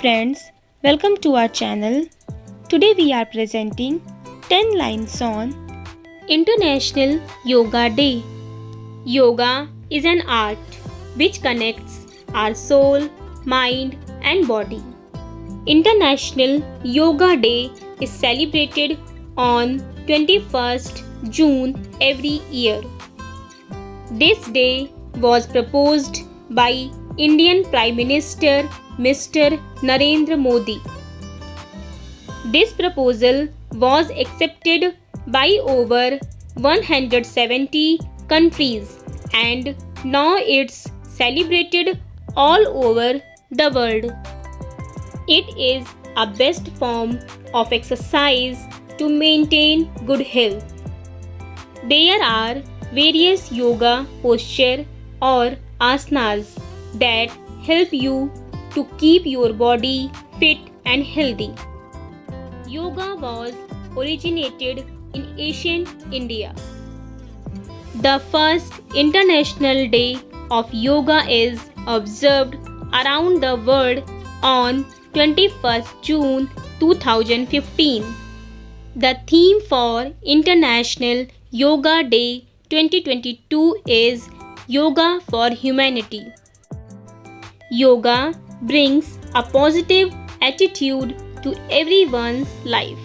friends, welcome to our channel. Today we are presenting 10 lines on International Yoga Day. Yoga is an art which connects our soul, mind and body. International Yoga Day is celebrated on 21st June every year. This day was proposed by Indian Prime Minister Mr. Narendra Modi. This proposal was accepted by over 170 countries and now it's celebrated all over the world. It is a best form of exercise to maintain good health. There are various yoga postures or asanas that help you to keep your body fit and healthy. Yoga was originated in ancient India. The first International Day of Yoga is observed around the world on 21st June 2015. The theme for International Yoga Day 2022 is Yoga for Humanity. Yoga brings a positive attitude to everyone's life.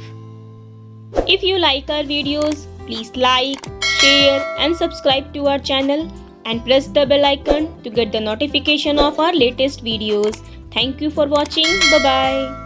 If you like our videos, please like, share and subscribe to our channel and press the bell icon to get the notification of our latest videos. Thank you for watching. Bye-bye.